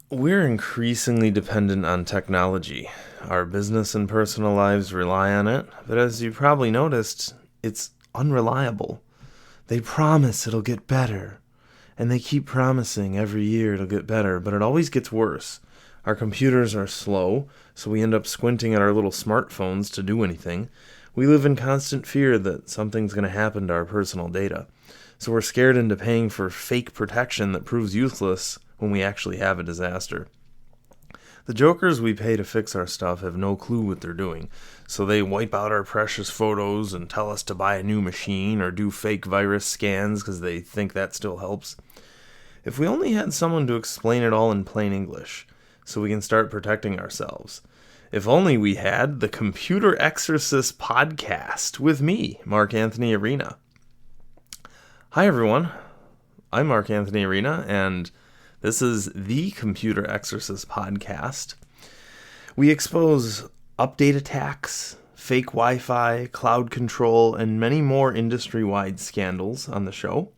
We're increasingly dependent on technology. Our business and personal lives rely on it, but as you probably noticed, it's unreliable. They promise it'll get better, and they keep promising every year it'll get better, but it always gets worse. Our computers are slow, so we end up squinting at our little smartphones to do anything. We live in constant fear that something's going to happen to our personal data. So we're scared into paying for fake protection that proves useless when we actually have a disaster. The jokers we pay to fix our stuff have no clue what they're doing, so they wipe out our precious photos and tell us to buy a new machine or do fake virus scans because they think that still helps. If we only had someone to explain it all in plain English, so we can start protecting ourselves. If only we had the Computer Exorcist podcast with me, Mark Anthony Arena. Hi everyone, I'm Mark Anthony Arena, and this is the Computer Exorcist podcast. We expose update attacks, fake Wi-Fi, cloud control, and many more industry-wide scandals on the show.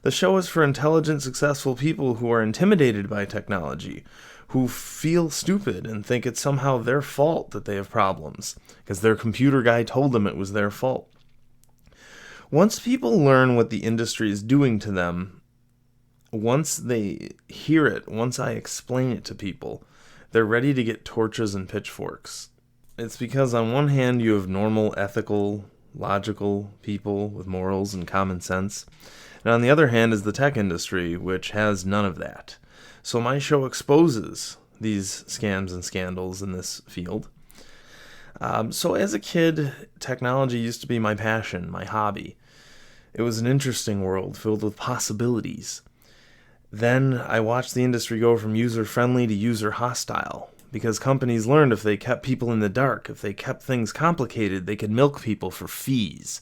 The show is for intelligent, successful people who are intimidated by technology, who feel stupid and think it's somehow their fault that they have problems, because their computer guy told them it was their fault. Once people learn what the industry is doing to them, once they hear it, once I explain it to people, they're ready to get torches and pitchforks. It's because on one hand you have normal, ethical, logical people with morals and common sense, and on the other hand is the tech industry, which has none of that. So my show exposes these scams and scandals in this field. So as a kid, technology used to be my passion, my hobby. It was an interesting world filled with possibilities. Then I watched the industry go from user-friendly to user-hostile, because companies learned if they kept people in the dark, if they kept things complicated, they could milk people for fees,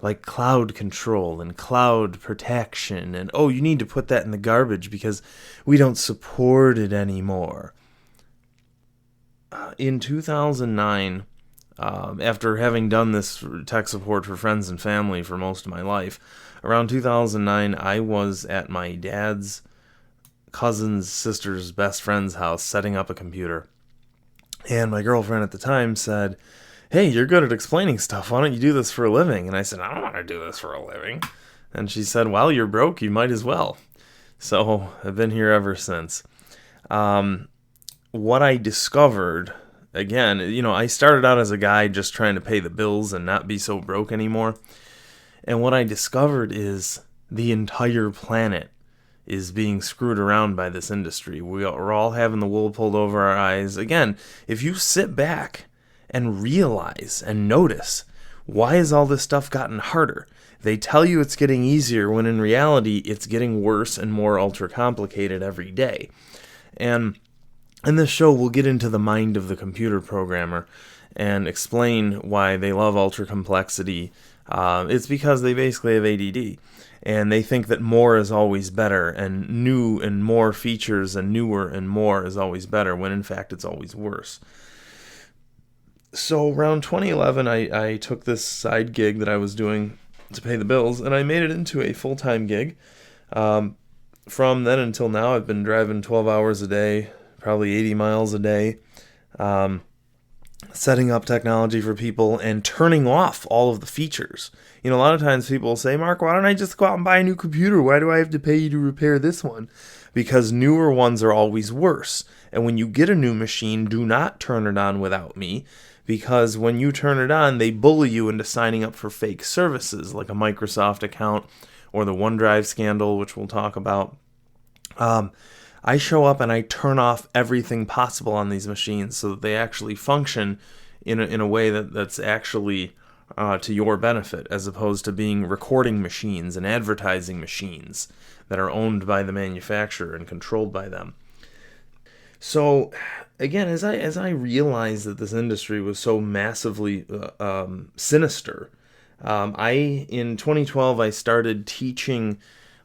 like cloud control and cloud protection, and oh, you need to put that in the garbage because we don't support it anymore. In 2009, after having done this tech support for friends and family for most of my life, around 2009, I was at my dad's cousin's sister's best friend's house setting up a computer. And my girlfriend at the time said, "Hey, you're good at explaining stuff. Why don't you do this for a living?" And I said, "I don't want to do this for a living." And she said, "Well, you're broke. You might as well." So I've been here ever since. What I discovered, again, I started out as a guy just trying to pay the bills and not be so broke anymore. And what I discovered is the entire planet is being screwed around by this industry. We're all having the wool pulled over our eyes. Again, if you sit back and realize and notice, why has all this stuff gotten harder? They tell you it's getting easier when in reality it's getting worse and more ultra complicated every day. And in this show, we'll get into the mind of the computer programmer and explain why they love ultra complexity. It's because they basically have ADD, and they think that more is always better, and new and more features and newer and more is always better, when in fact it's always worse. So around 2011, I took this side gig that I was doing to pay the bills, and I made it into a full-time gig. From then until now, I've been driving 12 hours a day, probably 80 miles a day, setting up technology for people and turning off all of the features. A lot of times people say, "Mark, why don't I just go out and buy a new computer? Why do I have to pay you to repair this one?" Because newer ones are always worse. And when you get a new machine, do not turn it on without me, because when you turn it on, they bully you into signing up for fake services like a Microsoft account or the OneDrive scandal, which we'll talk about. I show up and I turn off everything possible on these machines so that they actually function in a way that's actually to your benefit, as opposed to being recording machines and advertising machines that are owned by the manufacturer and controlled by them. So, again, as I realized that this industry was so massively sinister, in 2012 I started teaching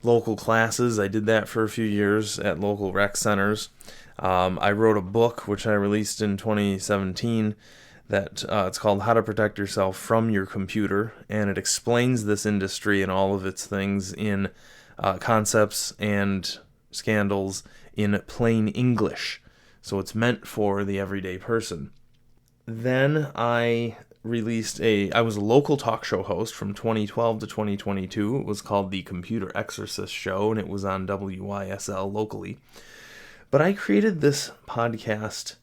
local classes. I did that for a few years at local rec centers. I wrote a book, which I released in 2017, that it's called How to Protect Yourself from Your Computer, and it explains this industry and all of its things in concepts and scandals in plain English. So it's meant for the everyday person. Then I was a local talk show host from 2012 to 2022. It was called the Computer Exorcist Show, and it was on WYSL locally. But I created this podcast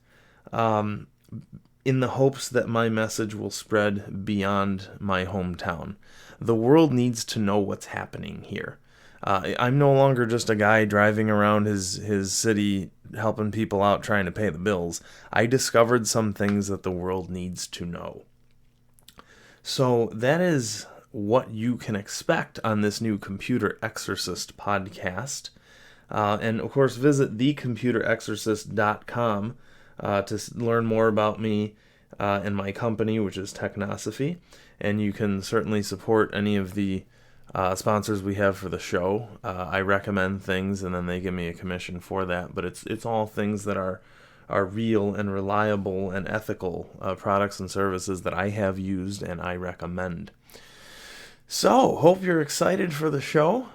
in the hopes that my message will spread beyond my hometown. The world needs to know what's happening here. I'm no longer just a guy driving around his city helping people out trying to pay the bills. I discovered some things that the world needs to know. So that is what you can expect on this new Computer Exorcist podcast. And of course, visit thecomputerexorcist.com to learn more about me and my company, which is Technosophy. And you can certainly support any of the sponsors we have for the show. I recommend things, and then they give me a commission for that. But it's all things that are real and reliable and ethical products and services that I have used and I recommend. So, hope you're excited for the show,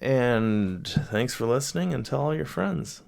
and thanks for listening, and tell all your friends.